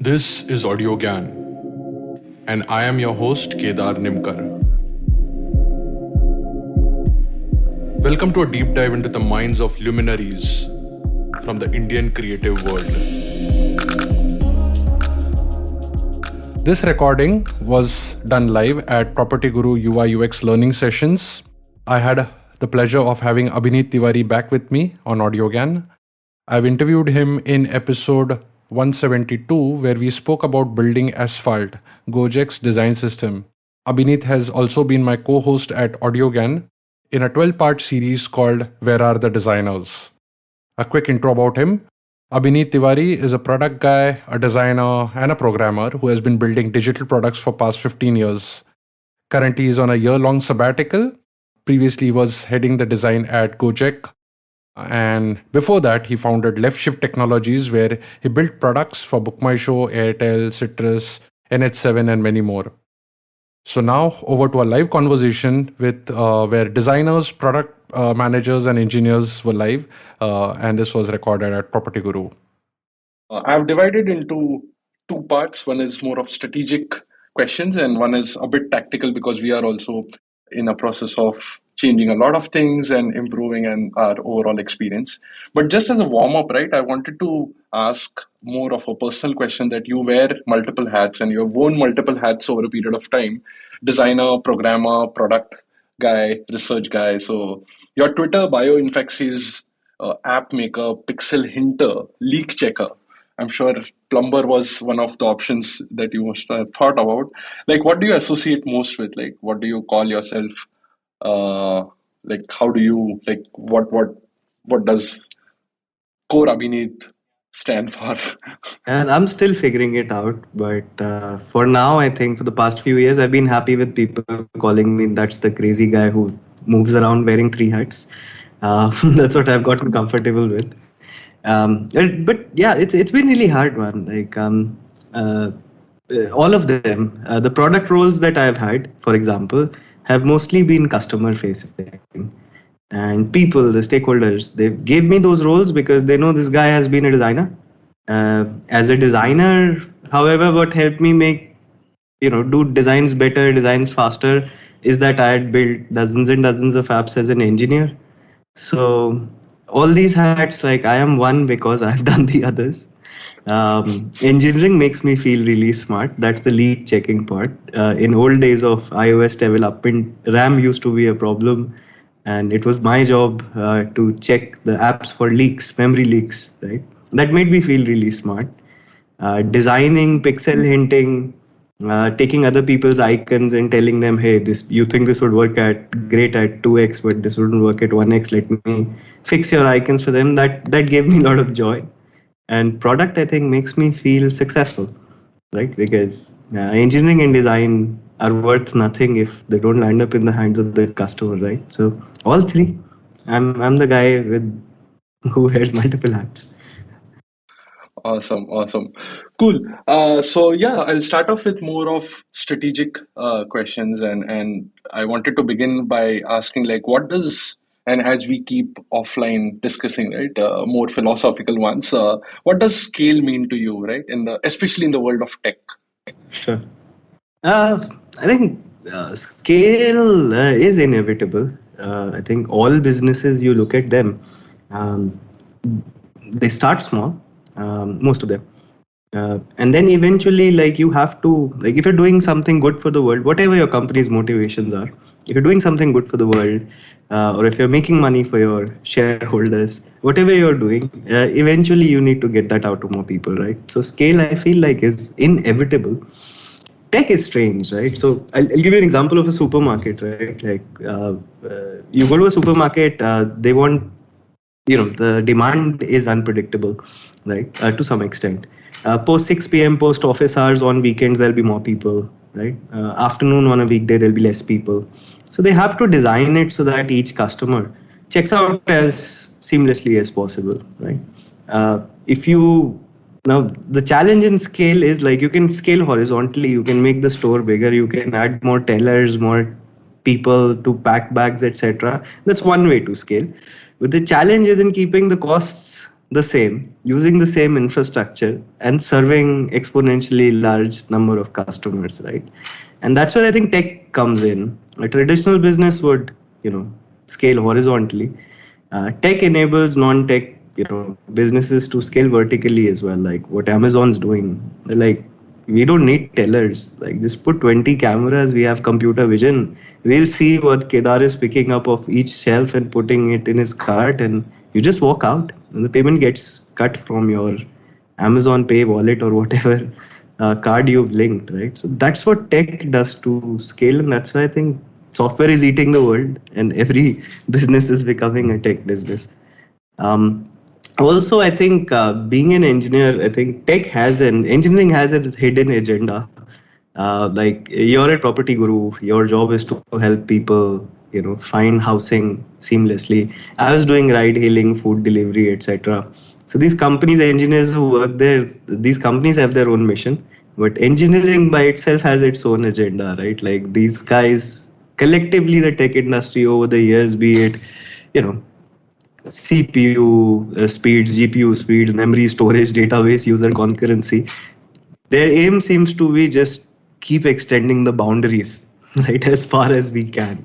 This is Audio Gyan, and I am your host Kedar Nimkar. Welcome to a deep dive into the minds of luminaries from the Indian creative world. This recording was done live at Property Guru UI UX learning sessions. I had the pleasure of having Abhinit Tiwari back with me on Audio Gyan. I've interviewed him in episode 172, where we spoke about building Asphalt, Gojek's design system. Abhinit has also been my co-host at AudioGAN in a 12-part series called Where Are the Designers? A quick intro about him. Abhinit Tiwari is a product guy, a designer, and a programmer who has been building digital products for past 15 years. Currently, he is on a year-long sabbatical. Previously, he was heading the design at Gojek. And before that, he founded Left Shift Technologies, where he built products for BookMyShow, Airtel, Citrus, NH7, and many more. So now over to a live conversation with where designers, product managers, and engineers were live, and this was recorded at Property Guru. I've divided into two parts. One is more of strategic questions, and one is a bit tactical because we are also in a process of changing a lot of things and improving our overall experience. But just as a warm up, right, I wanted to ask more of a personal question that you wear multiple hats and you've worn multiple hats over a period of time: designer, programmer, product guy, research guy. So your Twitter bio, in fact, says app maker, pixel hinter, leak checker. I'm sure plumber was one of the options that you must have thought about. Like, what do you associate most with? Like, what do you call yourself? Like, how do you like? What does core Abhinit stand for? And I'm still figuring it out, but for now, I think for the past few years, I've been happy with people calling me that's the crazy guy who moves around wearing three hats. That's what I've gotten comfortable with. But yeah, it's been really hard, man. Like all of them, the product roles that I've had, for example, have mostly been customer facing. And people, the stakeholders, they gave me those roles because they know this guy has been a designer. As a designer, however, what helped me make, do designs better, designs faster, is that I had built dozens and dozens of apps as an engineer. So all these hats, like I am one because I've done the others. Engineering makes me feel really smart. That's the leak checking part. In old days of iOS development, RAM used to be a problem, and it was my job to check the apps for leaks, memory leaks, right? That made me feel really smart. Designing, pixel hinting, taking other people's icons and telling them, hey, this you think this would work great at 2x, but this wouldn't work at 1x. Let me fix your icons for them. That gave me a lot of joy. And product, I think, makes me feel successful, right? Because engineering and design are worth nothing if they don't land up in the hands of the customer, right? So all three. I'm the guy who wears multiple hats. Awesome. Cool. So yeah, I'll start off with more of strategic questions, and I wanted to begin by asking, like, what does, and as we keep offline discussing, right, more philosophical ones, what does scale mean to you, right, especially in the world of tech? Sure. I think scale is inevitable. I think all businesses, you look at them, they start small, most of them. And then eventually, like, you have to, like, if you're doing something good for the world, whatever your company's motivations are, if you're doing something good for the world, or if you're making money for your shareholders, whatever you're doing, eventually you need to get that out to more people, right? So scale, I feel like, is inevitable. Tech is strange, right? So I'll give you an example of a supermarket, right? Like you go to a supermarket, they want, the demand is unpredictable, right? To some extent. Post 6 p.m., post office hours on weekends, there'll be more people, right? Afternoon on a weekday, there'll be less people. So they have to design it so that each customer checks out as seamlessly as possible, right? Now, the challenge in scale is, like, you can scale horizontally, you can make the store bigger, you can add more tellers, more people to pack bags, etc. That's one way to scale. But the challenge is in keeping the costs the same, using the same infrastructure and serving exponentially large number of customers, right? And that's where I think tech comes in. A traditional business would, scale horizontally. Tech enables non-tech, businesses to scale vertically as well. Like what Amazon's doing. Like we don't need tellers. Like just put 20 cameras. We have computer vision. We'll see what Kedar is picking up of each shelf and putting it in his cart, and you just walk out, and the payment gets cut from your Amazon Pay wallet or whatever card you've linked, right? So that's what tech does to scale, and that's why I think software is eating the world, and every business is becoming a tech business. Um, Also, I think being an engineer, I think engineering has a hidden agenda. Like you're a property guru, your job is to help people, find housing seamlessly. I was doing ride hailing, food delivery, etc. So these companies, engineers who work there, these companies have their own mission, but engineering by itself has its own agenda, right? Like these guys collectively, the tech industry over the years, be it, you know CPU speeds, GPU speeds, memory storage, database user concurrency. Their aim seems to be just keep extending the boundaries, right, as far as we can.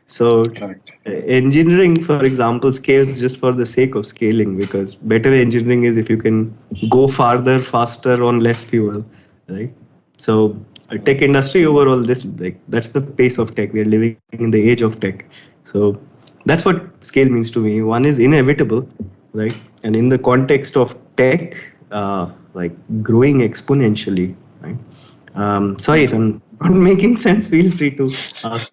So, Correct. engineering, for example, scales just for the sake of scaling, because better engineering is if you can go farther, faster on less fuel, right? So, tech industry overall, this like that's the pace of tech. We're living in the age of tech. So that's what scale means to me. One is inevitable, right? And in the context of tech, like growing exponentially, right? Sorry if I'm not making sense. Feel free to ask.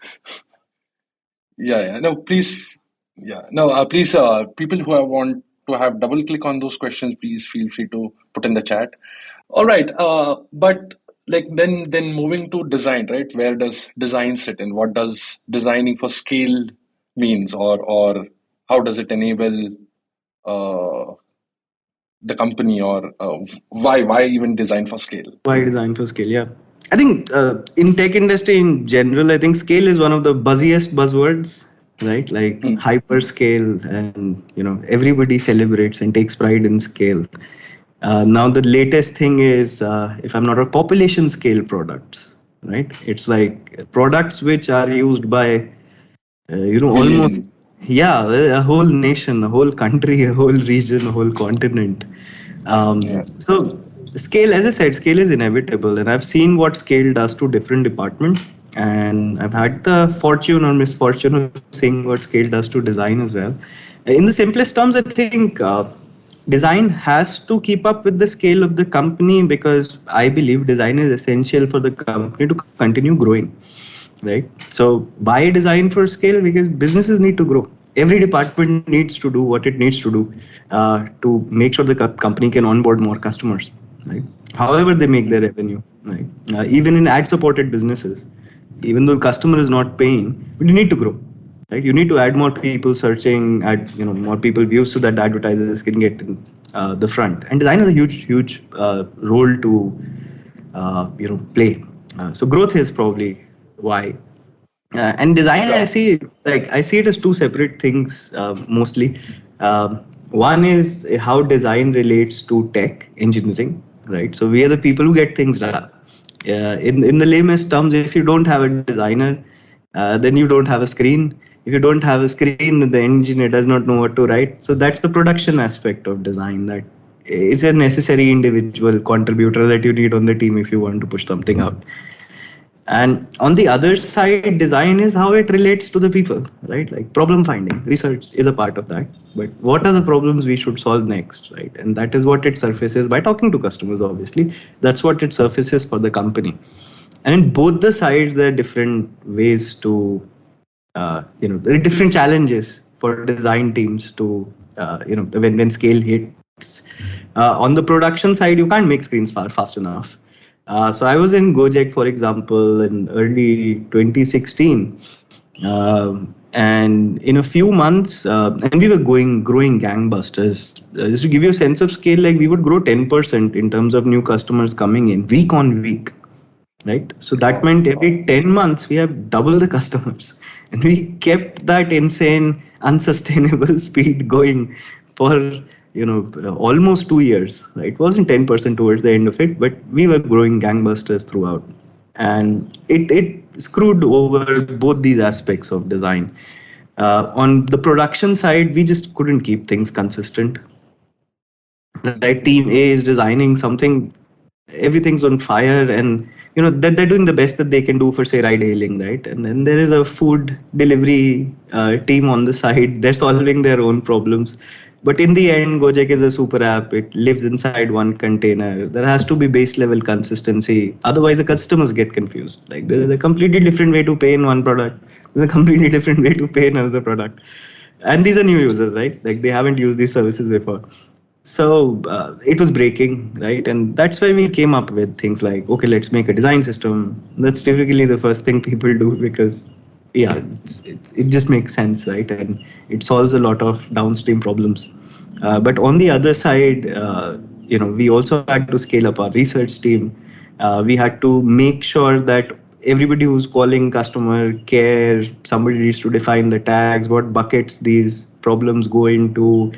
Yeah. No, please. Yeah. No, please, people who want to have double click on those questions, please feel free to put in the chat. All right. But like then moving to design, right? Where does design sit in? What does designing for scale means, or how does it enable uh, the company, or why even design for scale? Why design for scale? Yeah, I think in tech industry in general, I think scale is one of the buzziest buzzwords, right? Like Hmm. hyperscale, and everybody celebrates and takes pride in scale. Now the latest thing is, if I'm not a population scale products, right? It's like products which are used by almost, Billion. yeah, a whole nation, a whole country, a whole region, a whole continent. Yeah. So scale, as I said, scale is inevitable, and I've seen what scale does to different departments, and I've had the fortune or misfortune of seeing what scale does to design as well. In the simplest terms, I think design has to keep up with the scale of the company, because I believe design is essential for the company to continue growing, right? So by design for scale, because businesses need to grow. Every department needs to do what it needs to do to make sure the company can onboard more customers, right? However they make their revenue, right? Even in ad supported businesses, even though the customer is not paying, but you need to grow, right? You need to add more people searching, add more people views, so that the advertisers can get in the front. And design has a huge role to play. So growth is probably why. And design, Sure. I see it as two separate things mostly. One is how design relates to tech engineering, right? So we are the people who get things done. In the lamest terms, if you don't have a designer, then you don't have a screen. If you don't have a screen, then the engineer does not know what to write. So that's the production aspect of design. That is a necessary individual contributor that you need on the team if you want to push something out. And on the other side, design is how it relates to the people, right? Like problem finding, research is a part of that. But what are the problems we should solve next, right? And that is what it surfaces by talking to customers, obviously. That's what it surfaces for the company. And in both the sides, there are different ways to, there are different challenges for design teams to, when scale hits. On the production side, you can't make screens fast enough. So I was in Gojek, for example, in early 2016, and in a few months, and we were growing gangbusters. Just to give you a sense of scale, like we would grow 10% in terms of new customers coming in week on week, right? So that Wow. meant every 10 months we have double the customers, and we kept that insane, unsustainable speed going for almost 2 years. Right? It wasn't 10% towards the end of it, but we were growing gangbusters throughout. And it screwed over both these aspects of design. On the production side, we just couldn't keep things consistent. Right? Team A is designing something, everything's on fire, and that they're doing the best that they can do for, say, ride hailing, right? And then there is a food delivery team on the side. They're solving their own problems, but in the end, Gojek is a super app. It lives inside one container. There has to be base level consistency, otherwise the customers get confused. Like, there's a completely different way to pay in one product, there's a completely different way to pay in another product, and these are new users, right? Like, they haven't used these services before. So it was breaking, right? And that's where we came up with things like, okay, let's make a design system. That's typically the first thing people do, because yeah, it just makes sense, right? And it solves a lot of downstream problems. But on the other side, we also had to scale up our research team. We had to make sure that everybody who's calling customer care, somebody needs to define the tags, what buckets these problems go into,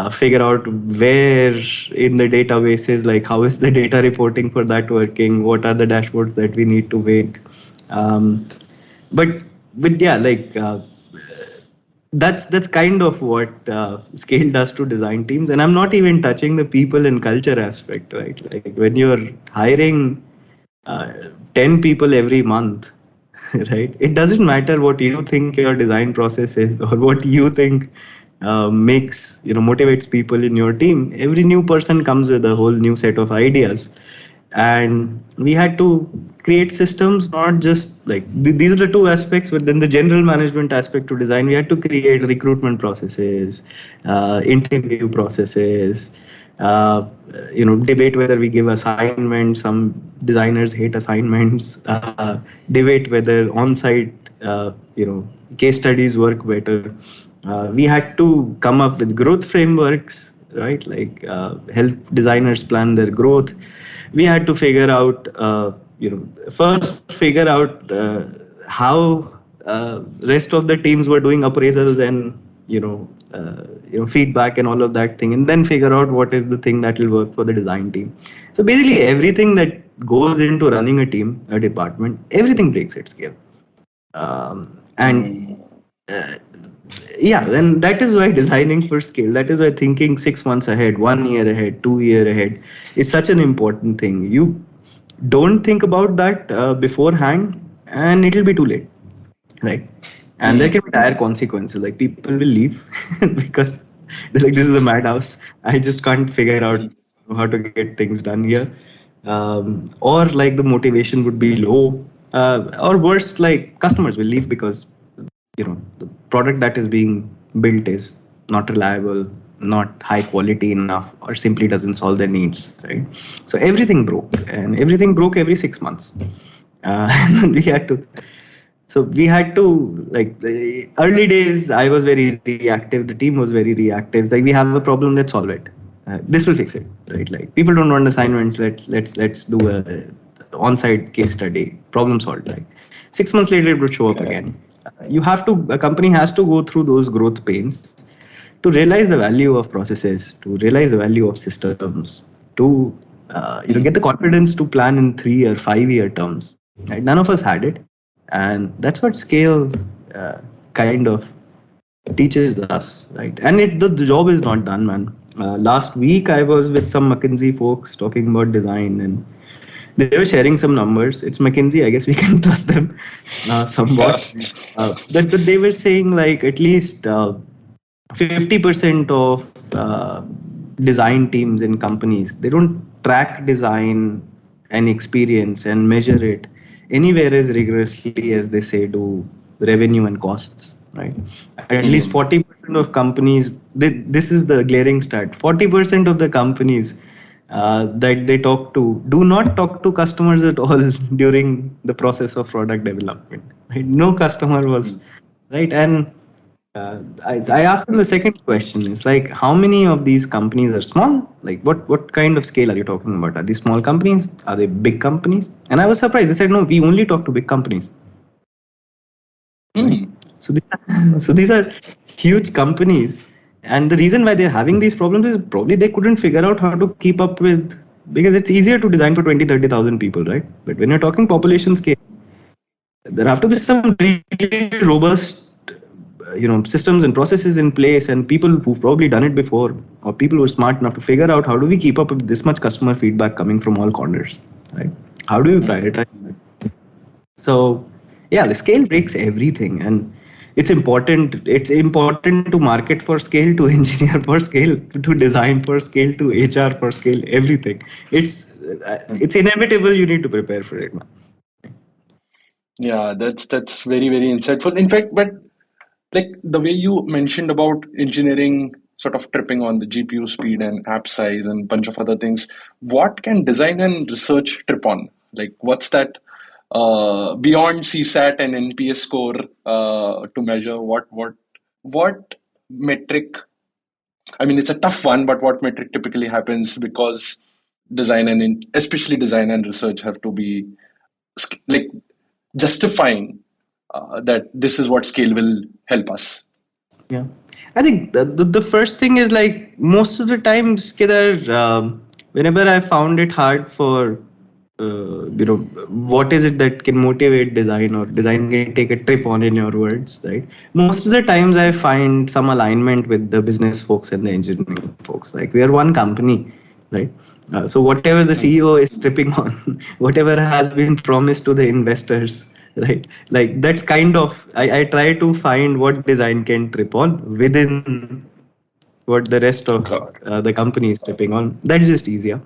figure out where in the databases, like how is the data reporting for that working, what are the dashboards that we need to make. But yeah, like that's kind of what scale does to design teams. And I'm not even touching the people and culture aspect, right? Like, when you're hiring 10 people every month, right? It doesn't matter what you think your design process is, or what you think motivates people in your team. Every new person comes with a whole new set of ideas, and we had to create systems, not just like these are the two aspects. But then the general management aspect to design, we had to create recruitment processes, interview processes, debate whether we give assignments. Some designers hate assignments. Debate whether on-site case studies work better. We had to come up with growth frameworks, right? Like, help designers plan their growth. We had to figure out, first figure out how rest of the teams were doing appraisals and feedback and all of that thing, and then figure out what is the thing that will work for the design team. So basically, everything that goes into running a team, a department, everything breaks at scale. And yeah, and that is why designing for scale, that is why thinking 6 months ahead, 1 year ahead, 2 year ahead is such an important thing. You don't think about that beforehand, and it'll be too late, right? And there can be dire consequences. Like, people will leave because they're like, this is a madhouse. I just can't figure out how to get things done here. Or like, the motivation would be low. Or worse, like, customers will leave because the product that is being built is not reliable, not high quality enough, or simply doesn't solve their needs, right? So everything broke, and everything broke every 6 months. And we had to, like, the early days, I was very reactive, the team was very reactive. Like, we have a problem, let's solve it. This will fix it, right? Like, people don't want assignments, let's do a on-site case study, problem solved, right? 6 months later, it would show up again. A company has to go through those growth pains to realize the value of processes, to realize the value of systems, to get the confidence to plan in 3 or 5 year terms. Right? None of us had it, and that's what scale kind of teaches us, right? And the job is not done, man. Last week I was with some McKinsey folks talking about design, and they were sharing some numbers. It's McKinsey, I guess we can trust them somewhat. But they were saying, like, at least 50% of design teams in companies, they don't track design and experience and measure it anywhere as rigorously as they say do revenue and costs, right? At least 40% of companies, this is the glaring stat, 40% of the companies that they talk to do not talk to customers at all during the process of product development. Right? No customer was, right? And I asked them the second question. It's like, how many of these companies are small? Like, what kind of scale are you talking about? Are these small companies? Are they big companies? And I was surprised. They said, no, we only talk to big companies. Right? So these are huge companies, And the reason why they're having these problems is probably they couldn't figure out how to keep up with, because it's easier to design for 20, 30,000 people, right? But when you're talking population scale, there have to be some really robust systems and processes in place, and people who've probably done it before, or people who are smart enough to figure out how do we keep up with this much customer feedback coming from all corners, right? How do we prioritize? So yeah, the scale breaks everything, and it's important. It's important to market for scale, to engineer for scale, to design for scale, to HR for scale. Everything. It's inevitable. You need to prepare for it, man. Yeah, that's very, very insightful. In fact, but like the way you mentioned about engineering sort of tripping on the GPU speed and app size and bunch of other things, what can design and research trip on? Like, what's that beyond CSAT and NPS score to measure? What metric? I mean, it's a tough one, but what metric typically happens because design and especially design and research have to be like justifying that this is what scale will help us. Yeah, I think the first thing is like most of the times, Kedar, whenever I found it hard for, what is it that can motivate design or design can take a trip on, in your words, right? Most of the times I find some alignment with the business folks and the engineering folks. Like we are one company, right? So whatever the CEO is tripping on, whatever has been promised to the investors, right? Like that's kind of, I try to find what design can trip on within what the rest of the company is tripping on. That's just easier.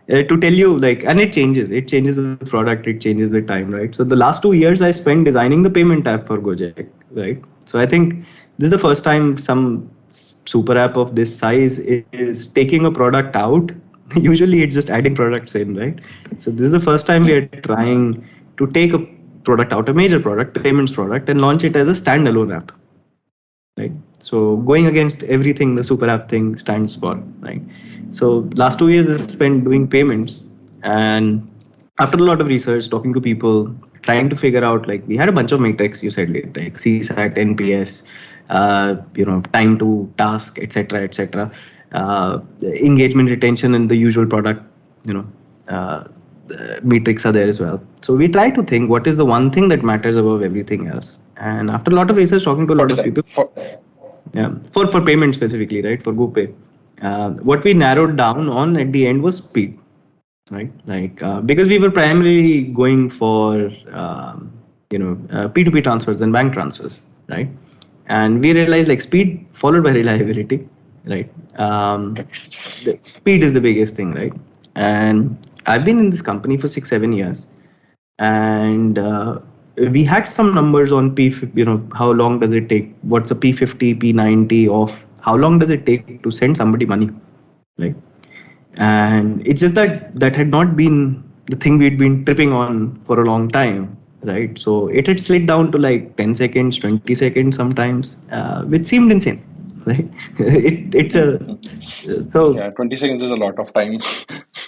To tell you, like, and it changes with product, it changes with time, right? So the last 2 years I spent designing the payment app for Gojek, right? So I think this is the first time some super app of this size is taking a product out. Usually it's just adding products in, right? So this is the first time we are trying to take a product out, a major product, the payments product, and launch it as a standalone app, right? So going against everything the super app thing stands for, right? So last 2 years I spent doing payments, and after a lot of research, talking to people, trying to figure out, like, we had a bunch of metrics, you said, like CSAT, NPS, time to task, etc., etc., engagement, retention, and the usual product, you know, metrics are there as well. So we try to think what is the one thing that matters above everything else. And after a lot of research, talking to a lot of people, yeah, for payment specifically, right, for GoPay, what we narrowed down on at the end was speed, right? Like because we were primarily going for P2P transfers and bank transfers, right? And we realized like speed followed by reliability, right? The speed is the biggest thing, right? And I've been in this company for 6-7 years, and we had some numbers on how long does it take, what's a P50, P90 of how long does it take to send somebody money, right? And it's just that that had not been the thing we'd been tripping on for a long time, right? So it had slid down to like 10 seconds, 20 seconds sometimes, which seemed insane, right? It's a so Yeah, 20 seconds is a lot of time.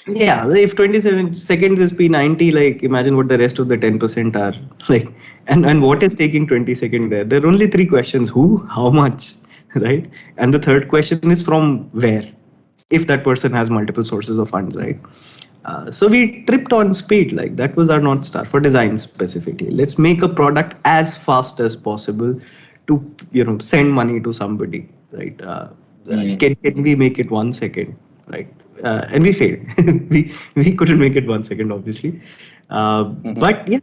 yeah, if 27 seconds is P90, like imagine what the rest of the 10% are like. And what is taking 20 seconds there? There are only three questions: who, how much, right? And the third question is from where, if that person has multiple sources of funds, right? So we tripped on speed. Like that was our North Star for design specifically. Let's make a product as fast as possible to send money to somebody, right? Can we make it 1 second, right? And we failed. we couldn't make it 1 second, obviously. But yeah,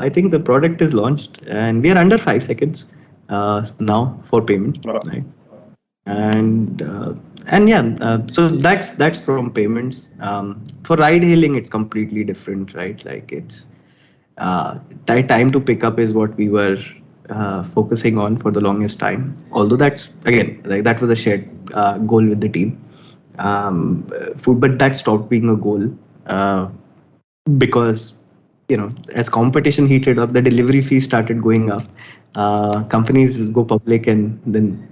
I think the product is launched, and we are under 5 seconds now for payment, right? And yeah, so that's from payments. For ride hailing, it's completely different, right? Like it's time to pick up is what we were focusing on for the longest time. Although that's again, like that was a shared goal with the team. Food, but that stopped being a goal because as competition heated up, the delivery fees started going up. Companies go public, and then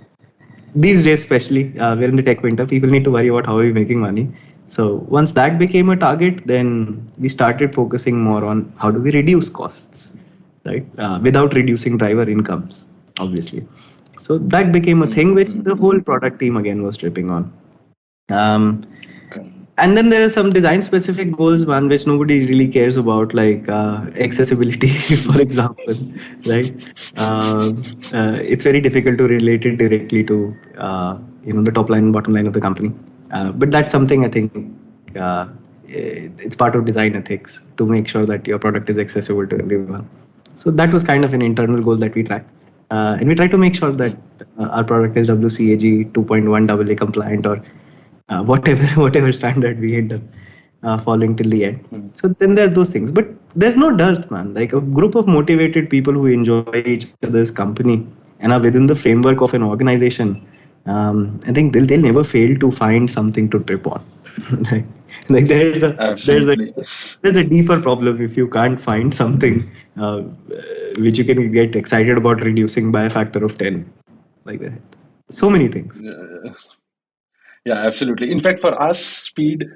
these days, especially, we're in the tech winter, people need to worry about how are we making money. So once that became a target, then we started focusing more on how do we reduce costs, right? Without reducing driver incomes, obviously. So that became a thing which the whole product team again was tripping on. Um, and then there are some design specific goals, man, which nobody really cares about, like accessibility, for example, right? It's very difficult to relate it directly to the top line and bottom line of the company. But that's something I think it's part of design ethics to make sure that your product is accessible to everyone. So that was kind of an internal goal that we track. And we try to make sure that our product is WCAG 2.1 AA compliant, or whatever whatever standard we end up following till the end. So then there are those things, but there's no dearth, man. Like a group of motivated people who enjoy each other's company and are within the framework of an organization. I think they'll never fail to find something to trip on. like, like Absolutely. there's a deeper problem if you can't find something which you can get excited about reducing by a factor of 10, like that. So many things. Yeah, absolutely. In fact, for us, speed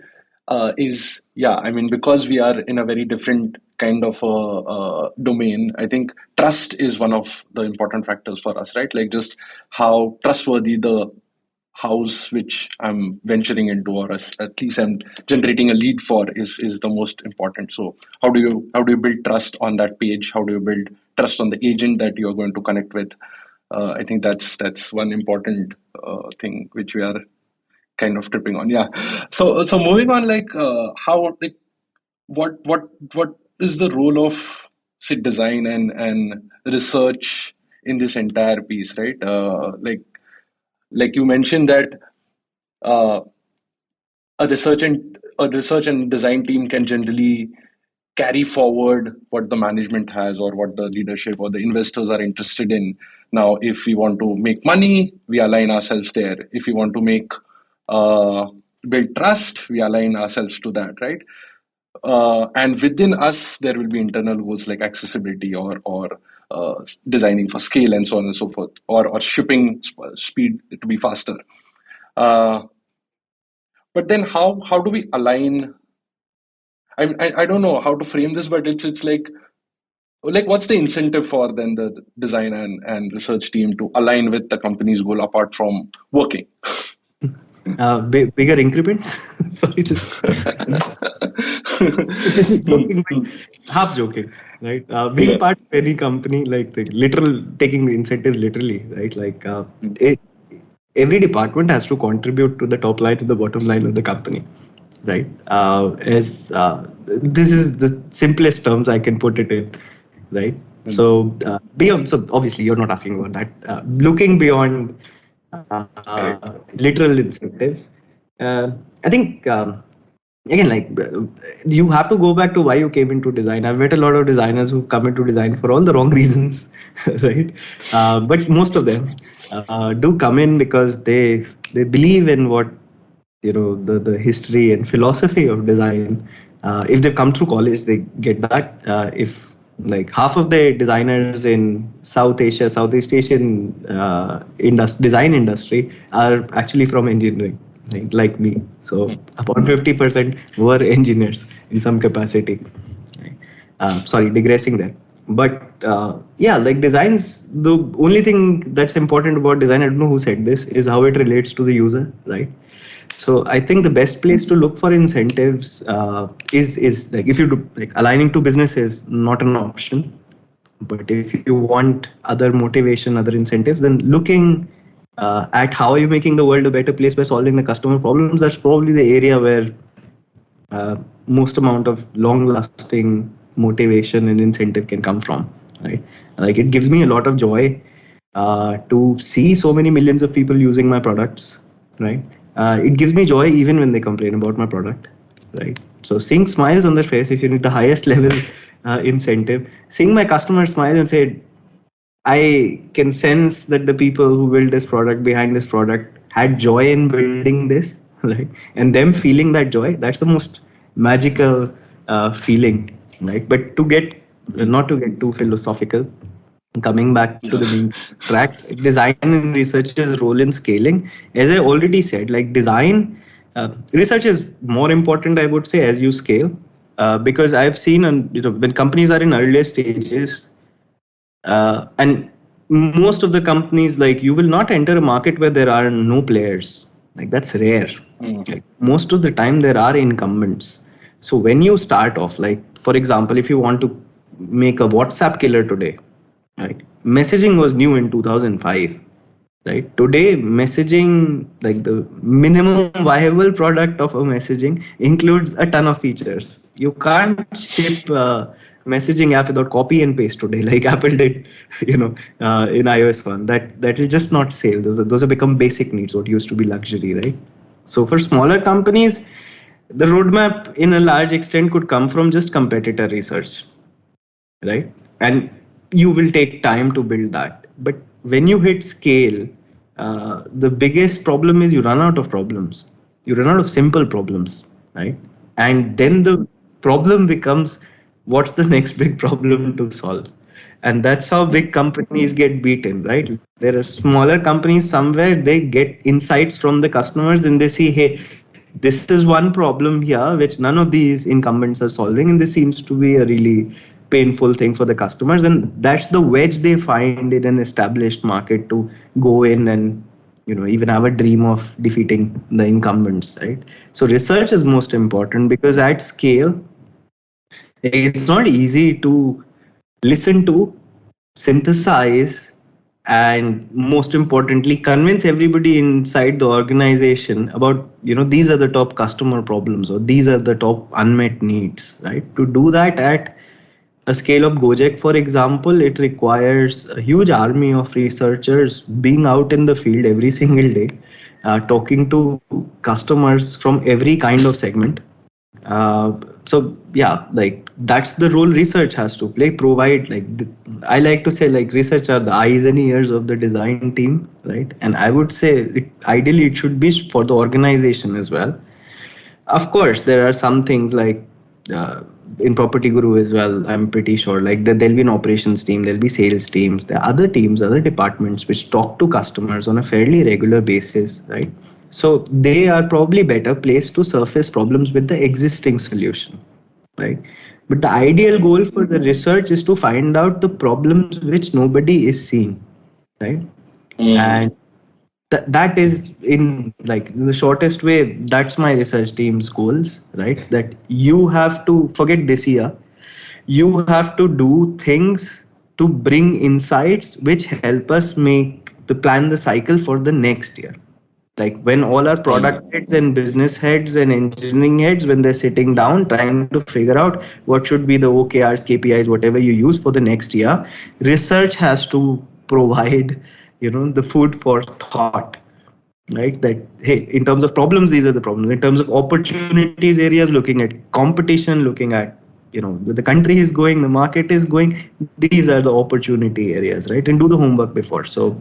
is, yeah, I mean, because we are in a very different kind of domain, I think trust is one of the important factors for us, right? Like just how trustworthy the house which I'm venturing into, or at least I'm generating a lead for, is the most important. So how do you build trust on that page? How do you build trust on the agent that you're going to connect with? I think that's one important thing which we are kind of tripping on. Yeah. So moving on, like how, like what is the role of, say, design and research in this entire piece, right? Like you mentioned that uh, a research and design team can generally carry forward what the management has, or what the leadership or the investors are interested in. Now, if we want to make money, we align ourselves there. If we want to make uh, build trust, we align ourselves to that, right? And within us, there will be internal goals like accessibility, or designing for scale, and so on and so forth, or shipping speed to be faster. Uh, but then how do we align? I don't know how to frame this, but it's like what's the incentive for then the design and research team to align with the company's goal apart from working? Bigger increments. Sorry, just joking, half joking, right? Being Yeah. part of any company, like the literal taking the incentive literally, right? Like it, every department has to contribute to the top line and the bottom line of the company, right? As this is the simplest terms I can put it in, right? So beyond, so obviously you're not asking about that. Looking beyond Correct. literal incentives, I think again, like you have to go back to why you came into design. I've met a lot of designers who come into design for all the wrong reasons, right? But most of them do come in because they believe in what the history and philosophy of design. If they've come through college, they get that. If like half of the designers in South Asia, Southeast Asian design industry are actually from engineering, right? Like me. So about 50% were engineers in some capacity. Right? Sorry, digressing there. But yeah, like designs, the only thing that's important about design, I don't know who said this, is how it relates to the user, right? So I think the best place to look for incentives is like, if you do, like, aligning to business is not an option. But if you want other motivation, other incentives, then looking at how are you making the world a better place by solving the customer problems, that's probably the area where most amount of long lasting motivation and incentive can come from, right? Like it gives me a lot of joy to see so many millions of people using my products, right? It gives me joy even when they complain about my product, right? So seeing smiles on their face, if you need the highest level incentive, seeing my customers smile and say, I can sense that the people who built this product, behind this product, had joy in building this, right? And them feeling that joy, that's the most magical feeling, right? But not to get too philosophical, coming back to the main track, design and research's role in scaling, as I already said, like design, research is more important, I would say, as you scale, because I've seen, when companies are in earlier stages, and most of the companies, like, you will not enter a market where there are no players. Like, that's rare. Like, most of the time there are incumbents. So when you start off, like, for example, if you want to make a WhatsApp killer today, right, messaging was new in 2005. Right, today messaging, like, the minimum viable product of a messaging includes a ton of features. You can't ship a messaging app without copy and paste today, like Apple did, in iOS 1. That will just not sell. Those have become basic needs, what used to be luxury, right? So for smaller companies, the roadmap in a large extent could come from just competitor research, right? And you will take time to build that. But when you hit scale, the biggest problem is you run out of problems. You run out of simple problems, right? And then the problem becomes, what's the next big problem to solve? And that's how big companies get beaten, right? There are smaller companies somewhere, they get insights from the customers and they see, hey, this is one problem here which none of these incumbents are solving, and this seems to be a really painful thing for the customers, and that's the wedge they find in an established market to go in and even have a dream of defeating the incumbents, right? So research is most important, because at scale it's not easy to listen to, synthesize, and most importantly convince everybody inside the organization about, these are the top customer problems, or these are the top unmet needs, right? To do that at a scale of Gojek, for example, it requires a huge army of researchers being out in the field every single day, talking to customers from every kind of segment. So yeah, like, that's the role research has to play. Provide, like, I like to say, like, research are the eyes and ears of the design team, right? And I would say ideally it should be for the organization as well. Of course, there are some things like, in Property Guru as well, I'm pretty sure, like, that there'll be an operations team, there'll be sales teams, there are other teams, other departments which talk to customers on a fairly regular basis, right? So they are probably better placed to surface problems with the existing solution, right? But the ideal goal for the research is to find out the problems which nobody is seeing, right? And that is, in, like, the shortest way, that's my research team's goals, right? That you have to forget this year, you have to do things to bring insights which help us make the plan the cycle for the next year. Like, when all our product heads and business heads and engineering heads, when they're sitting down trying to figure out what should be the OKRs, KPIs, whatever you use for the next year, research has to provide, the food for thought, right? That, hey, in terms of problems, these are the problems. In terms of opportunities areas, looking at competition, looking at, where the country is going, the market is going, these are the opportunity areas, right? And do the homework before. So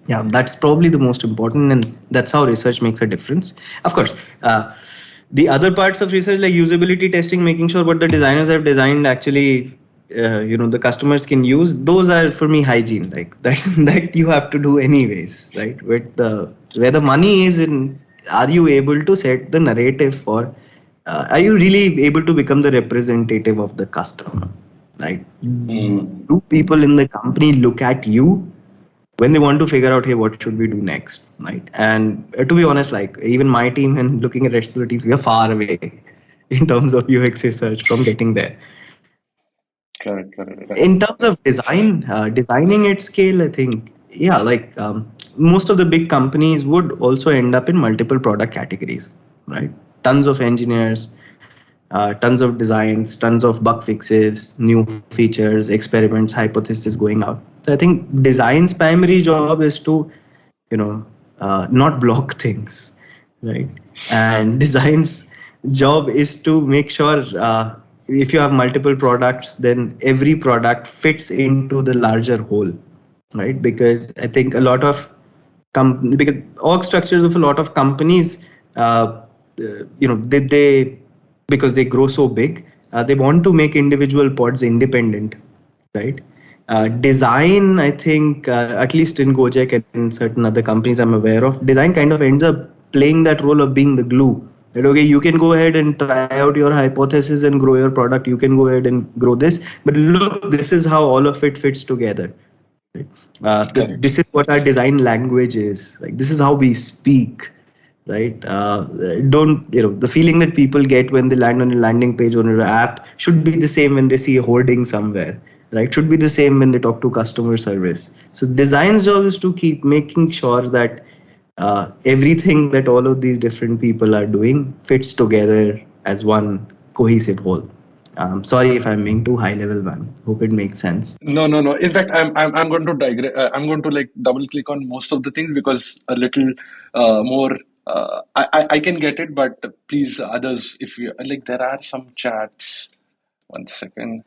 yeah, that's probably the most important, and that's how research makes a difference. Of course, the other parts of research, like usability testing, making sure what the designers have designed actually, the customers can use, those are for me hygiene, like, that you have to do anyways, right? Where the money is in, are you able to set the narrative for, are you really able to become the representative of the customer, right? Do people in the company look at you when they want to figure out, hey, what should we do next, right? And to be honest, like, even my team and looking at accessibilities, we are far away in terms of UX research from getting there. Correct. In terms of design, designing at scale, I think, yeah, like, most of the big companies would also end up in multiple product categories, right? Tons of engineers, tons of designs, tons of bug fixes, new features, experiments, hypotheses going out. So I think design's primary job is to, not block things, right? And design's job is to make sure, if you have multiple products, then every product fits into the larger whole, right? Because I think a lot of because org structures of a lot of companies, they because they grow so big, they want to make individual pods independent, right? Design, I think, at least in Gojek and in certain other companies I'm aware of, design kind of ends up playing that role of being the glue. That, okay, you can go ahead and try out your hypothesis and grow your product. You can go ahead and grow this, but look, this is how all of it fits together. Right? Correct. This is what our design language is. Like this is how we speak, right? Don't the feeling that people get when they land on a landing page on an app should be the same when they see a hoarding somewhere, right? Should be the same when they talk to customer service. So design's job is to keep making sure that everything that all of these different people are doing fits together as one cohesive whole. Sorry if I'm being too high level, man. Hope it makes sense. No, no, no. In fact, I'm going to digress. I'm going to like double click on most of the things because a little more. I can get it, but please, others, if you like, there are some chats. One second.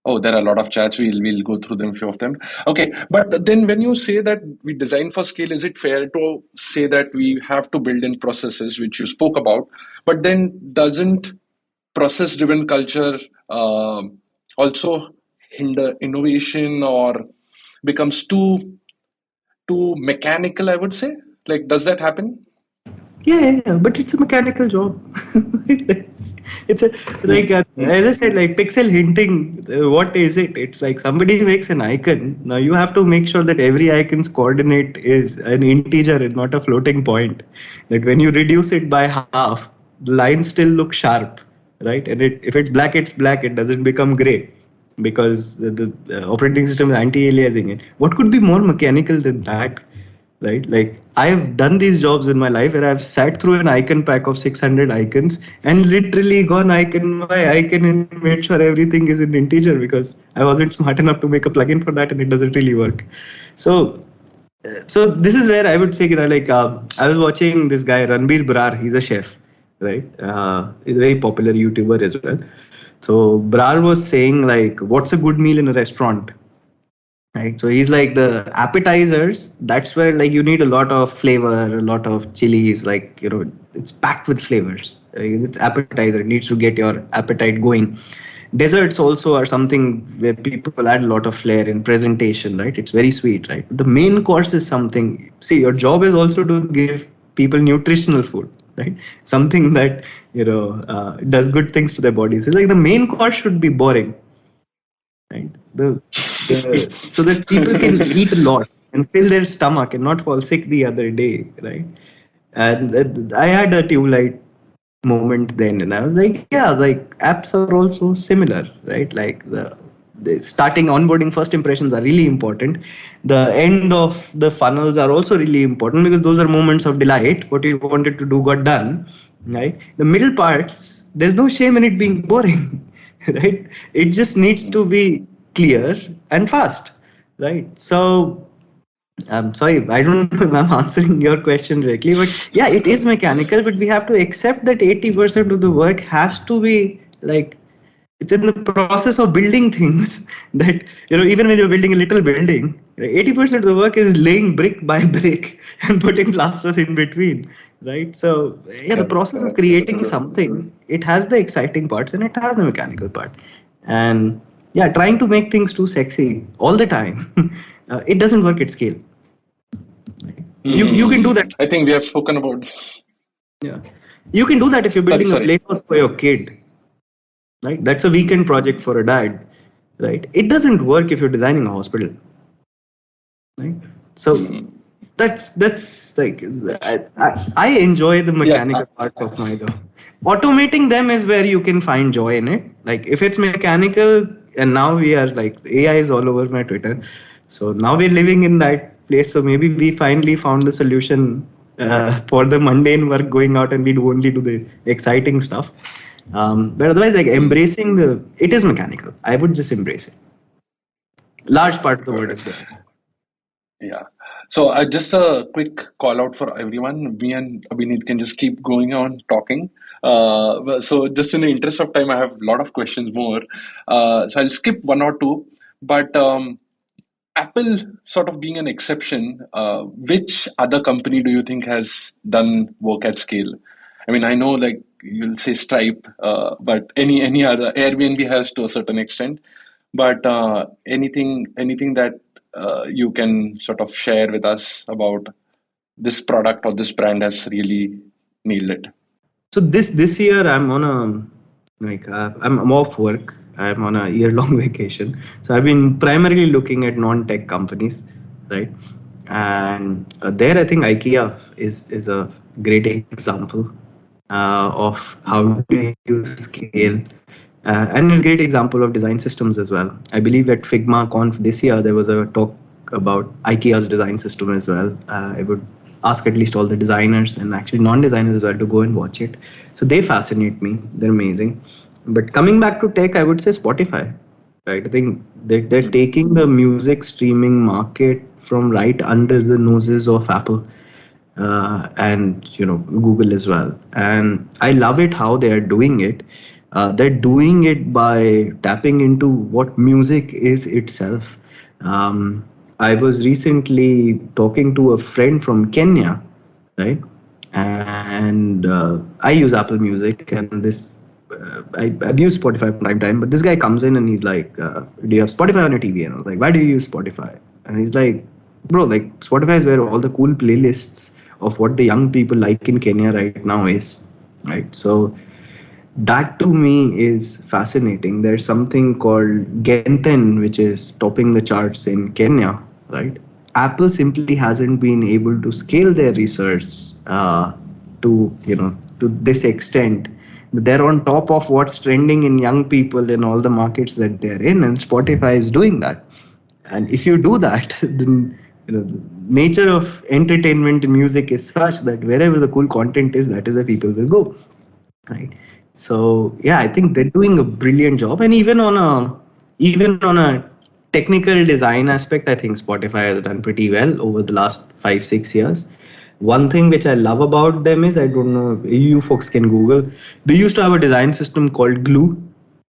Oh, there are a lot of chats. We'll go through them, few of them. Okay, but then when you say that we design for scale, is it fair to say that we have to build in processes, which you spoke about, but then doesn't process-driven culture also hinder innovation or becomes too mechanical? I would say, like, does that happen? Yeah, but it's a mechanical job. It's a like as I said, like pixel hinting. What is it? It's like somebody makes an icon. Now you have to make sure that every icon's coordinate is an integer and not a floating point. That when you reduce it by half, the lines still look sharp, right? And if it's black, it's black. It doesn't become gray because the operating system is anti-aliasing it. What could be more mechanical than that? Right, like I've done these jobs in my life where I've sat through an icon pack of 600 icons and literally gone icon by icon and made sure everything is in integer because I wasn't smart enough to make a plugin for that and it doesn't really work. So this is where I would say that I was watching this guy Ranbir Brar. He's a chef, right? He's a very popular YouTuber as well. So Brar was saying like, what's a good meal in a restaurant? Right, so he's like the appetizers, that's where like you need a lot of flavor, a lot of chilies, like it's packed with flavors. It's appetizer, it needs to get your appetite going. Desserts also are something where people add a lot of flair in presentation, right? It's very sweet, right? The main course is something, see, your job is also to give people nutritional food, right? Something that does good things to their bodies. It's like the main course should be boring, right? So that people can eat a lot and fill their stomach and not fall sick the other day, right? And I had a tube light moment then, and I was like, yeah, like apps are also similar, right? Like the starting onboarding first impressions are really important. The end of the funnels are also really important because those are moments of delight. What you wanted to do got done, right? The middle parts, there's no shame in it being boring. Right, it just needs to be clear and fast, right? So I'm sorry, I don't know if I'm answering your question directly, but yeah, it is mechanical, but we have to accept that 80% of the work has to be like, it's in the process of building things that even when you're building a little building, 80% of the work is laying brick by brick and putting plaster in between, right? So yeah, the process of creating something, it has the exciting parts and it has the mechanical part. And yeah, trying to make things too sexy all the time, it doesn't work at scale. You can do that. I think we have spoken about. Yeah, you can do that if you're building a Sorry. playhouse for your kid, right? That's a weekend project for a dad, right? It doesn't work if you're designing a hospital, right? So that's like I enjoy the mechanical parts of my job. Automating them is where you can find joy in it. Like if it's mechanical, and now we are like AI is all over my Twitter, so now we're living in that place. So maybe we finally found a solution for the mundane work going out, and we do only do the exciting stuff. But otherwise, like embracing it is mechanical. I would just embrace it. Large part of the word is good. Yeah. So just a quick call out for everyone. Me and Abhinit can just keep going on talking. So just in the interest of time, I have a lot of questions more. So I'll skip one or two. But Apple sort of being an exception, which other company do you think has done work at scale? I mean, I know like you'll say Stripe, but any other Airbnb has to a certain extent. But anything that you can sort of share with us about this product or this brand has really nailed it. So this year I'm on I'm off work. I'm on a year long vacation. So I've been primarily looking at non-tech companies. right? And there, I think IKEA is a great example of how do you scale. And it's a great example of design systems as well. I believe at Figma Conf this year, there was a talk about IKEA's design system as well. I would ask at least all the designers and actually non-designers as well to go and watch it. So they fascinate me. They're amazing. But coming back to tech, I would say Spotify, right? I think they're taking the music streaming market from right under the noses of Apple and Google as well. And I love it how they are doing it. They're doing it by tapping into what music is itself. I was recently talking to a friend from Kenya, right? And I use Apple Music, and this I've used Spotify from time to time. But this guy comes in and he's like, "Do you have Spotify on your TV?" And I was like, "Why do you use Spotify?" And he's like, "Bro, like Spotify is where all the cool playlists of what the young people like in Kenya right now is, right?" So that to me is fascinating. There's something called Genten, which is topping the charts in Kenya, right? Apple simply hasn't been able to scale their research to this extent. They're on top of what's trending in young people in all the markets that they're in, and Spotify is doing that. And if you do that, then the nature of entertainment and music is such that wherever the cool content is, that is where people will go, right? So yeah, I think they're doing a brilliant job. And even on a technical design aspect, I think Spotify has done pretty well over the last 5 6 years. One thing which I love about them is, I don't know, you folks can Google, they used to have a design system called Glue,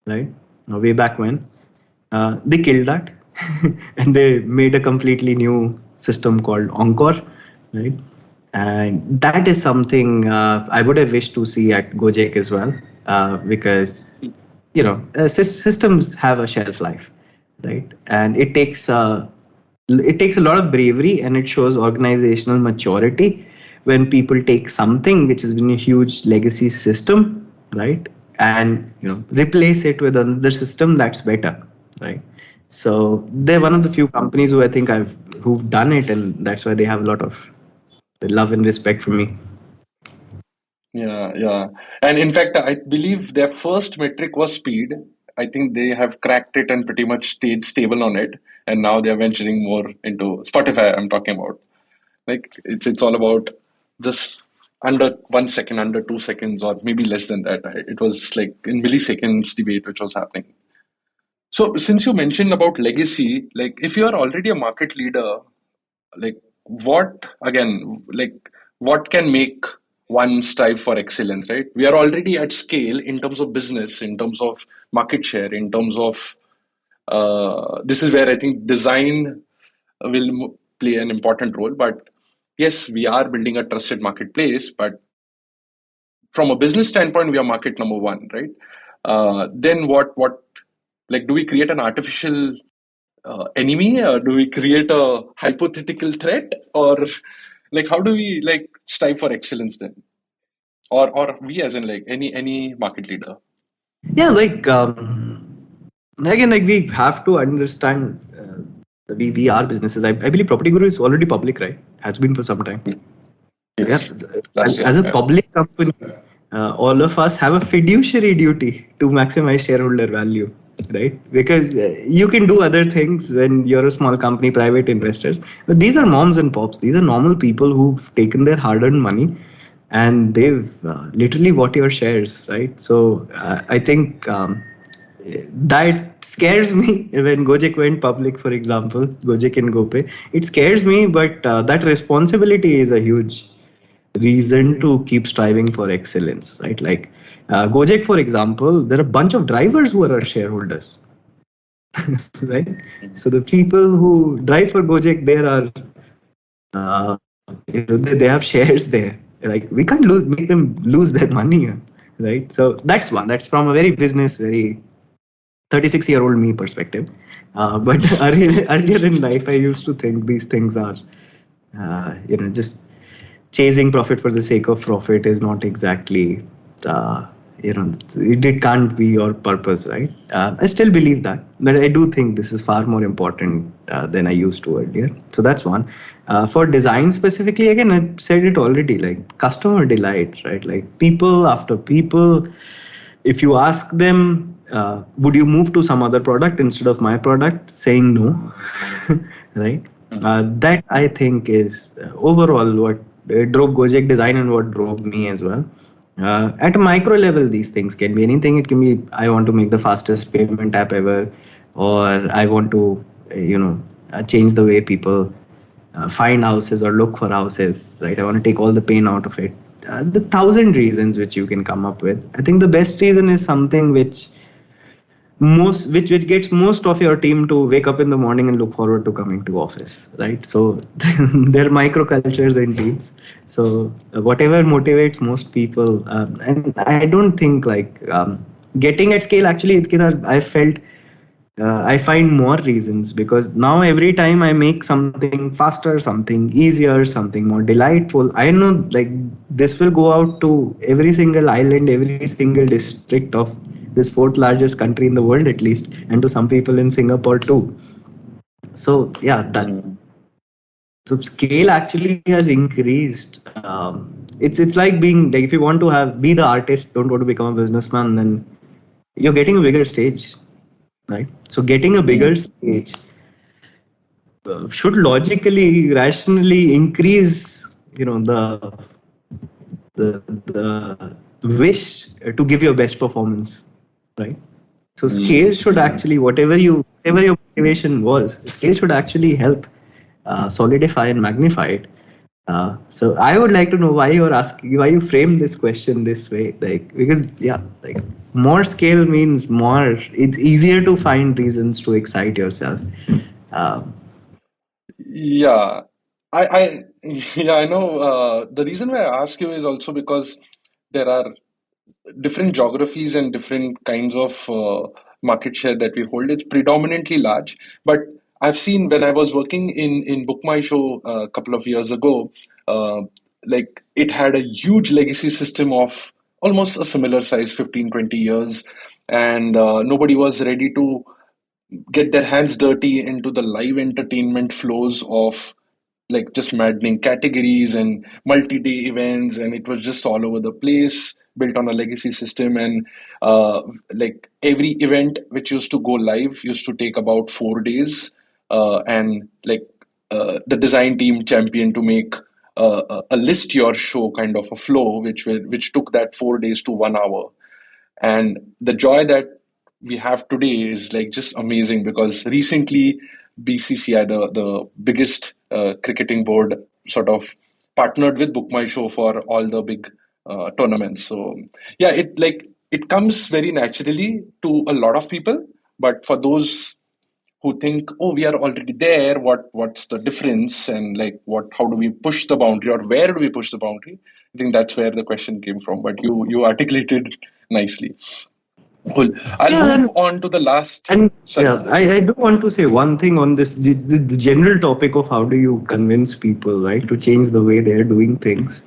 right? Way back when. They killed that and they made a completely new system called Encore, right? And that is something I would have wished to see at Gojek as well, because systems have a shelf life, right? And it takes a lot of bravery, and it shows organizational maturity when people take something which has been a huge legacy system, right, and replace it with another system that's better, right? So they're one of the few companies who I think who've done it, and that's why they have a lot of love and respect from me. Yeah, yeah. And in fact, I believe their first metric was speed. I think they have cracked it and pretty much stayed stable on it. And now they're venturing more into Spotify, I'm talking about. Like it's all about just under 1 second, under 2 seconds, or maybe less than that. It was like in milliseconds debate which was happening. So since you mentioned about legacy, like if you are already a market leader, like what again, like what can make one strive for excellence, right? We are already at scale in terms of business, in terms of market share, in terms of this is where I think design will play an important role. But yes, we are building a trusted marketplace, but from a business standpoint, we are market number one, right? Then what like do we create an artificial enemy, or do we create a hypothetical threat, or like how do we like strive for excellence then, or we as in like any market leader? Yeah, like again, like we have to understand that we are businesses. I believe Property Guru is already public, right? Has been for some time. Yeah, Yes, last year, as a yeah. public company, all of us have a fiduciary duty to maximize shareholder value, right? Because you can do other things when you're a small company, private investors, but these are moms and pops. These are normal people who've taken their hard-earned money and they've literally bought your shares, right? So I think that scares me when Gojek went public, for example, Gojek and GoPay. It scares me, but that responsibility is a huge reason to keep striving for excellence, right? Like Gojek, for example, there are a bunch of drivers who are our shareholders, right? So the people who drive for Gojek, there are, they have shares there. Like we can't make them lose their money, right? So that's one. That's from a very business, very 36-year-old me perspective. But earlier in life, I used to think these things are, just chasing profit for the sake of profit is not exactly, it can't be your purpose, right? I still believe that, but I do think this is far more important than I used to earlier. So that's one. For design specifically, again, I said it already, like customer delight, right? Like people after people, if you ask them, would you move to some other product instead of my product, saying no, right? That I think is overall what drove Gojek design and what drove me as well. At a micro level, these things can be anything. It can be I want to make the fastest payment app ever, or I want to, change the way people find houses or look for houses. Right? I want to take all the pain out of it. The thousand reasons which you can come up with. I think the best reason is something which gets most of your team to wake up in the morning and look forward to coming to office, right? So they're micro cultures and teams. So whatever motivates most people, and I don't think like getting at scale, actually I find more reasons, because now every time I make something faster, something easier, something more delightful, I know like this will go out to every single island, every single district of this fourth largest country in the world at least, and to some people in Singapore too. So yeah, that so scale actually has increased. It's like being like, if you want to be the artist, don't want to become a businessman, then you're getting a bigger stage, right? So getting a bigger stage should logically, rationally increase, the wish to give your best performance, right? So scale should actually, whatever your motivation was, scale should actually help solidify and magnify it. So I would like to know why you frame this question this way, like, because yeah, like more scale means more. It's easier to find reasons to excite yourself. Um, Yeah, I yeah, I know. The reason why I ask you is also because there are different geographies and different kinds of market share that we hold. It's predominantly large, but I've seen when I was working in Book My Show a couple of years ago, uh, like it had a huge legacy system of almost a similar size, 15, 20 years, and nobody was ready to get their hands dirty into the live entertainment flows of like just maddening categories and multi-day events, and it was just all over the place, built on a legacy system. And like every event which used to go live used to take about 4 days, and like the design team championed to make a list your show kind of a flow which took that 4 days to 1 hour. And the joy that we have today is like just amazing, because recently BCCI, the biggest cricketing board, sort of partnered with Book My Show for all the big tournaments. So yeah, it comes very naturally to a lot of people, but for those who think, oh, we are already there, what's the difference, and like what how do we push the boundary, or where do we push the boundary? I think that's where the question came from, but you articulated nicely. Cool. I'll yeah, move on to the last. and Sorry. yeah, I do want to say one thing on this, the general topic of how do you convince people, right, to change the way they're doing things.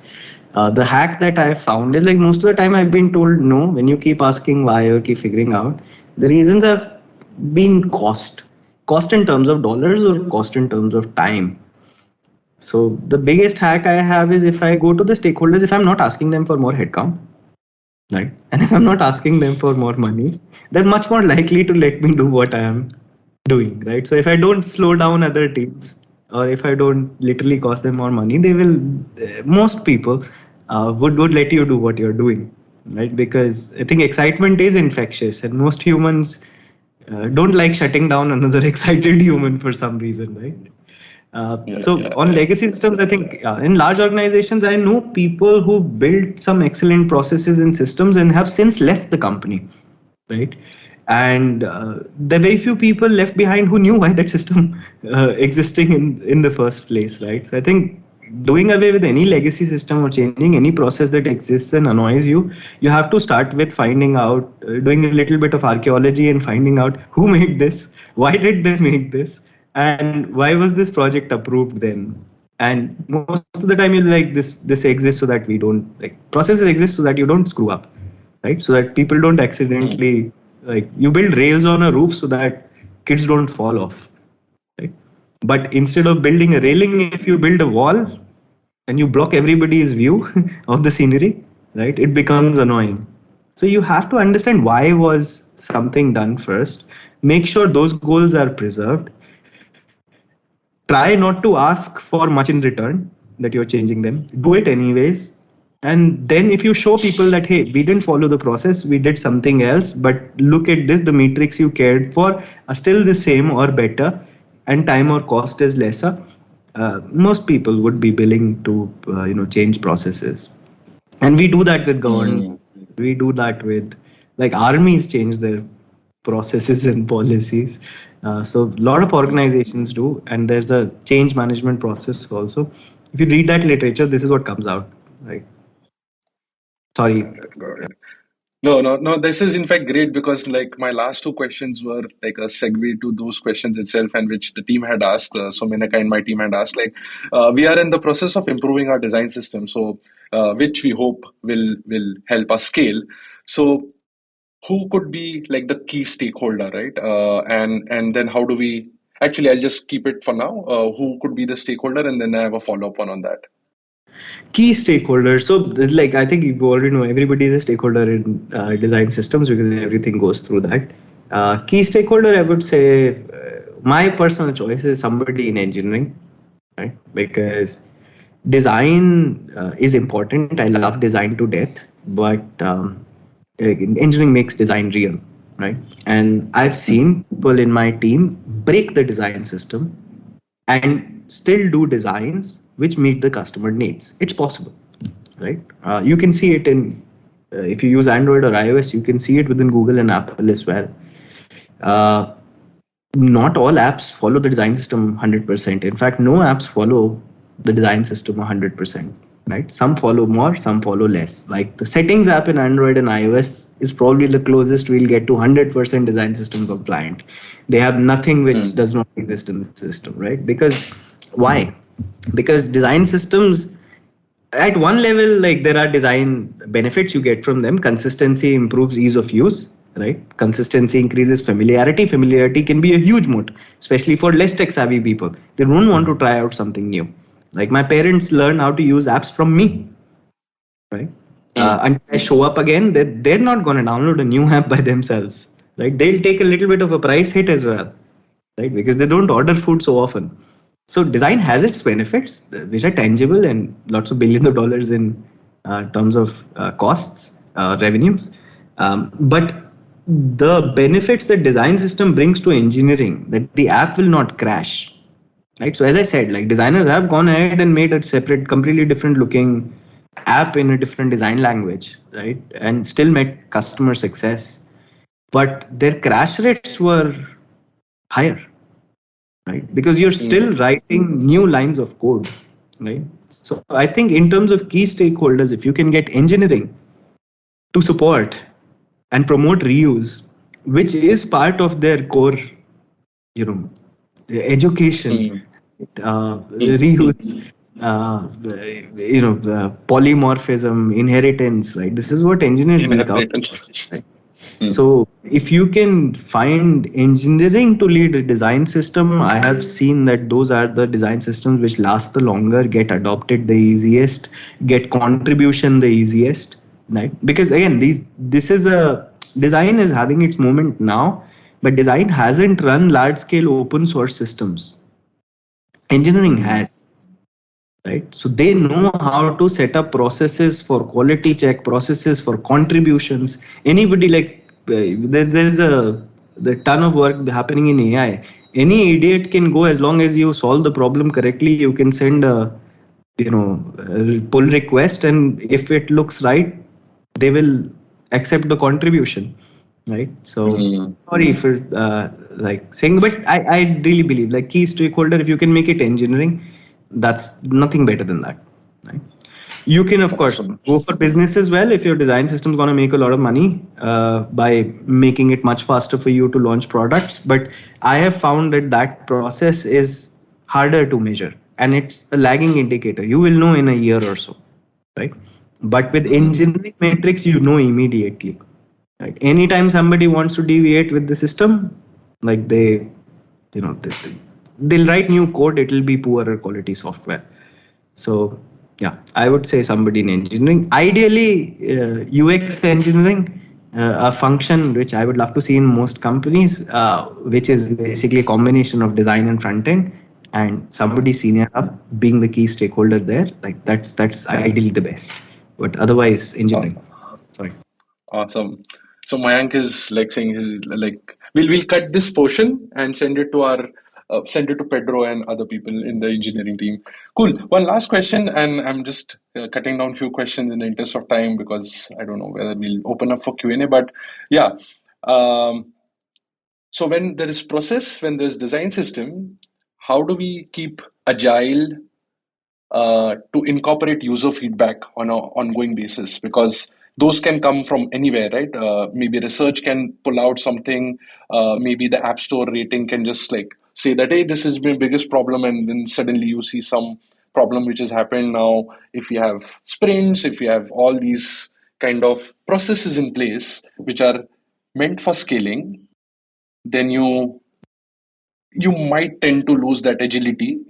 The hack that I found is like most of the time I've been told no when you keep asking why or keep figuring out. The reasons have been cost in terms of dollars or cost in terms of time. So the biggest hack I have is, if I go to the stakeholders, if I'm not asking them for more headcount, right, and if I'm not asking them for more money, they're much more likely to let me do what I am doing, right? So if I don't slow down other teams, or if I don't literally cost them more money, they will, most people would let you do what you're doing, right? Because I think excitement is infectious, and most humans don't like shutting down another excited human for some reason, right? Yeah, So yeah, on yeah. legacy systems, I think in large organizations, I know people who built some excellent processes and systems and have since left the company, right? And there are very few people left behind who knew why that system existing in the first place, right? So I think doing away with any legacy system or changing any process that exists and annoys you, you have to start with finding out, doing a little bit of archaeology and finding out who made this, why did they make this, and why was this project approved then. And most of the time you're like, this exists so that we don't, like, processes exist so that you don't screw up, right? So that people don't accidentally, like, you build rails on a roof so that kids don't fall off, right? But instead of building a railing, if you build a wall and you block everybody's view of the scenery, right, it becomes annoying. So you have to understand why was something done first. Make sure those goals are preserved. Try not to ask for much in return that you're changing them. Do it anyways. And then if you show people that, hey, we didn't follow the process, we did something else, but look at this, the metrics you cared for are still the same or better, and time or cost is lesser. Most people would be willing to change processes. And we do that with government. We do that with, like, armies change their processes and policies. So a lot of organizations do, and there's a change management process also. If you read that literature, this is what comes out, right? Sorry. Got it. No. This is in fact great because like my last two questions were like a segue to those questions itself, and which the team had asked. So Menaka and my team had asked. Like, we are in the process of improving our design system, so which we hope will help us scale. So, who could be like the key stakeholder, right? And then how do we? Actually, I'll just keep it for now. Who could be the stakeholder, and then I have a follow up one on that. Key stakeholders. So, like, I think you already know everybody is a stakeholder in design systems because everything goes through that. Key stakeholder, I would say, my personal choice is somebody in engineering, right? Because design is important. I love design to death, but engineering makes design real, right? And I've seen people in my team break the design system and still do designs which meet the customer needs. It's possible, right? You can see it in, if you use Android or iOS, you can see it within Google and Apple as well. Not all apps follow the design system 100%. In fact, no apps follow the design system 100%, right? Some follow more, some follow less. Like the settings app in Android and iOS is probably the closest we'll get to 100% design system compliant. They have nothing which does not exist in the system, right? Because why? Because design systems, at one level, like, there are design benefits you get from them. Consistency improves ease of use, right? Consistency increases familiarity. Familiarity can be a huge moat, especially for less tech savvy people. They don't want to try out something new. Like, my parents learn how to use apps from me, right? Until I show up again, they're not going to download a new app by themselves, right? They'll take a little bit of a price hit as well, right? Because they don't order food so often. So design has its benefits, which are tangible, and lots of billions of dollars in terms of costs, revenues. But the benefits that design system brings to engineering, that the app will not crash, right? So as I said, like, designers have gone ahead and made a separate, completely different looking app in a different design language, right? And still met customer success, but their crash rates were higher, right? Because you're still writing new lines of code, right? So I think in terms of key stakeholders, if you can get engineering to support and promote reuse, which is part of their core, education, reuse, polymorphism, inheritance, right? This is what engineers make out. Right? So if you can find engineering to lead a design system, I have seen that those are the design systems which last the longer, get adopted the easiest, get contribution the easiest, right? Because again, design is having its moment now, but design hasn't run large scale open source systems. Engineering has, right? So they know how to set up processes for quality check, processes for contributions. Anybody, like, there's the ton of work happening in AI. Any idiot can go, as long as you solve the problem correctly, you can send a pull request, and if it looks right, they will accept the contribution, right? So sorry for like saying, but I really believe, like, key stakeholder, if you can make it engineering, that's nothing better than that, right? You can, of course, go for business as well if your design system is going to make a lot of money by making it much faster for you to launch products. But I have found that process is harder to measure, and it's a lagging indicator. You will know in a year or so, right? But with engineering metrics, you know immediately. Right? Anytime somebody wants to deviate with the system, like they'll write new code. It will be poorer quality software. So yeah, I would say somebody in engineering. Ideally, UX engineering, a function which I would love to see in most companies, which is basically a combination of design and front end, and somebody senior up being the key stakeholder there. Like that's ideally the best. But otherwise, engineering. Sorry. Awesome. So Mayank is like saying like we'll cut this portion and send it to our send it to Pedro and other people in the engineering team. Cool. One last question, and I'm just cutting down few questions in the interest of time because I don't know whether we'll open up for Q&A. But yeah, um, so when there is process, when there's design system, how do we keep agile to incorporate user feedback on an ongoing basis? Because those can come from anywhere, right? Maybe research can pull out something. Maybe the app store rating can just like say that, hey, this is my biggest problem, and then suddenly you see some problem which has happened. Now if you have sprints, if you have all these kind of processes in place which are meant for scaling, then you might tend to lose that agility,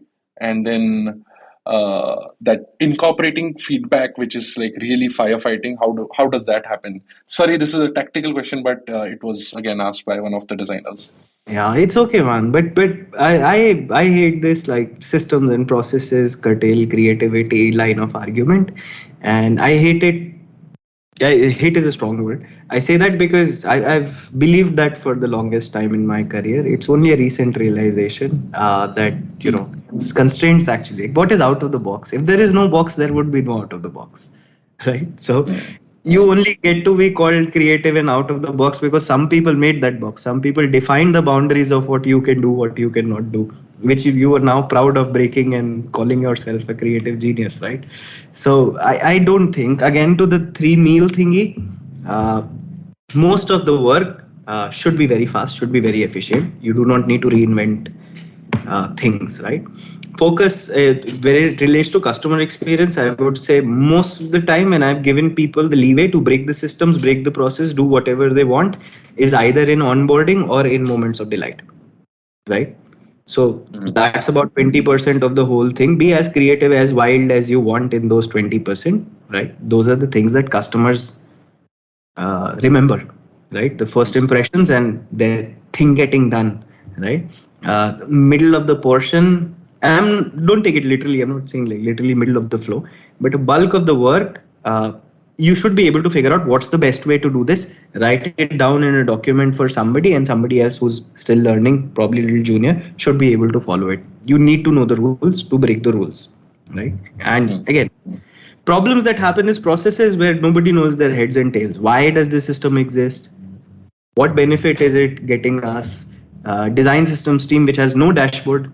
and then that incorporating feedback which is like really firefighting, how does that happen? Sorry, this is a tactical question, but it was again asked by one of the designers. Yeah, it's okay, man. But I hate this like systems and processes curtail creativity line of argument, and I hate it. Yeah, hate is a strong word. I say that because I've believed that for the longest time in my career. It's only a recent realization that constraints actually. What is out of the box? If there is no box, there would be no out of the box, right? So you only get to be called creative and out of the box because some people made that box. Some people defined the boundaries of what you can do, what you cannot do, which you are now proud of breaking and calling yourself a creative genius, right? So I don't think, again, to the three meal thingy, most of the work should be very fast, should be very efficient. You do not need to reinvent things, right? Focus where it relates to customer experience, I would say most of the time when I've given people the leeway to break the systems, break the process, do whatever they want, is either in onboarding or in moments of delight, right? So that's about 20% of the whole thing. Be as creative, as wild as you want in those 20%, right? Those are the things that customers remember, right? The first impressions and their thing getting done, right? Middle of the portion, and don't take it literally. I'm not saying like literally middle of the flow, but a bulk of the work. You should be able to figure out what's the best way to do this, write it down in a document for somebody, and somebody else who's still learning, probably a little junior, should be able to follow it. You need to know the rules to break the rules, right? And again, problems that happen is processes where nobody knows their heads and tails. Why does this system exist? What benefit is it getting us? Design systems team which has no dashboard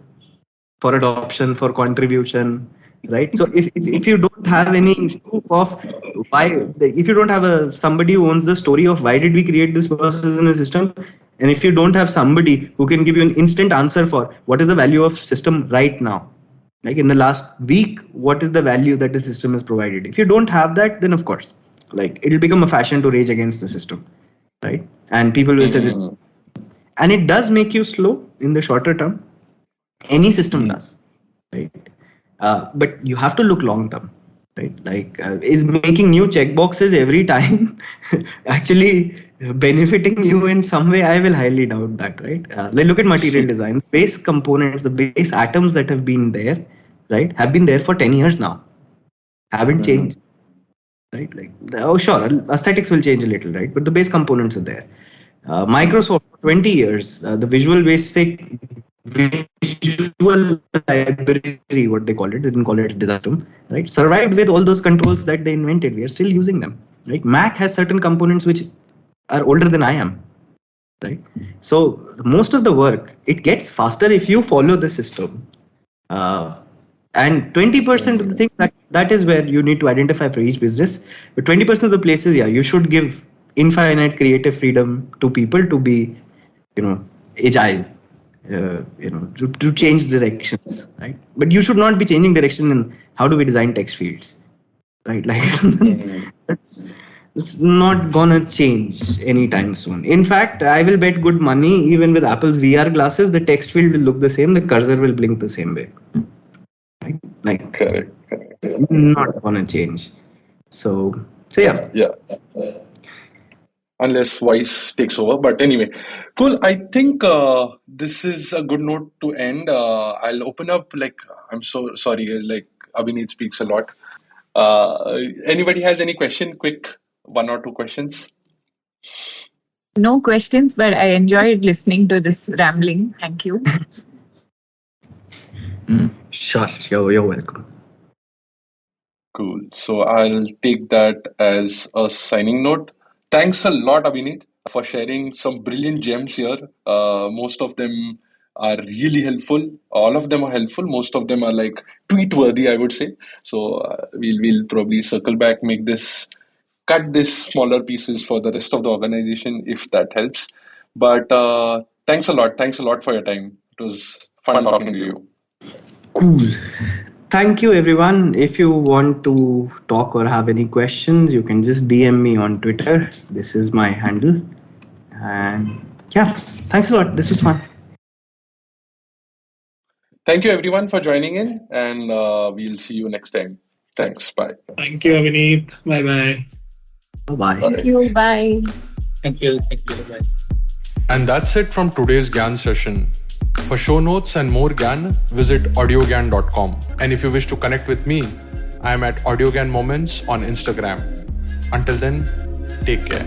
for adoption, for contribution, right? So if you don't have any proof of why, if you don't have a somebody who owns the story of why did we create this process in a system, and if you don't have somebody who can give you an instant answer for what is the value of system right now, like in the last week, what is the value that the system has provided? If you don't have that, then of course, like it'll become a fashion to rage against the system, right? And people will say this, and it does make you slow in the shorter term. Any system does, right? But you have to look long term, right? Like, is making new checkboxes every time actually benefiting you in some way? I will highly doubt that, right? Like look at material design, base components, the base atoms that have been there, right, have been there for 10 years now, haven't changed, right? Like, oh, sure, aesthetics will change a little, right? But the base components are there. Microsoft for 20 years, the Visual Basic Visual Library, what they called it, they didn't call it a design system, right? Survived with all those controls that they invented. We are still using them, right? Mac has certain components which are older than I am, right? So most of the work, it gets faster if you follow the system. And 20% of the things that is where you need to identify for each business. But 20% of the places, yeah, you should give infinite creative freedom to people to be, agile, to change directions, right? But you should not be changing direction in how do we design text fields. right? Like it's not gonna change anytime soon. In fact, I will bet good money, even with Apple's VR glasses, the text field will look the same, the cursor will blink the same way, right? Like Correct. not gonna change. So yeah. Yeah. Unless voice takes over. But anyway, cool. I think this is a good note to end. I'll open up. Like, I'm so sorry. Like, Abhinit speaks a lot. Anybody has any question? Quick, one or two questions. No questions, but I enjoyed listening to this rambling. Thank you. Sure, you're welcome. Cool. So I'll take that as a signing note. Thanks a lot, Abhinit, for sharing some brilliant gems here. Most of them are really helpful. All of them are helpful. Most of them are like tweet worthy, I would say. So we'll probably circle back, cut this smaller pieces for the rest of the organization if that helps. But thanks a lot. Thanks a lot for your time. It was fun talking to you. Cool. Thank you, everyone. If you want to talk or have any questions, you can just DM me on Twitter. This is my handle. And yeah, thanks a lot. This was fun. Thank you, everyone, for joining in, and we'll see you next time. Thanks. Bye. Thank you, Abhinit. Bye bye. Bye-bye. Thank you. Bye. Thank you. Bye. And that's it from today's GAN session. For show notes and more GAN, visit audiogan.com. And if you wish to connect with me, I am at AudioGAN Moments on Instagram. Until then, take care.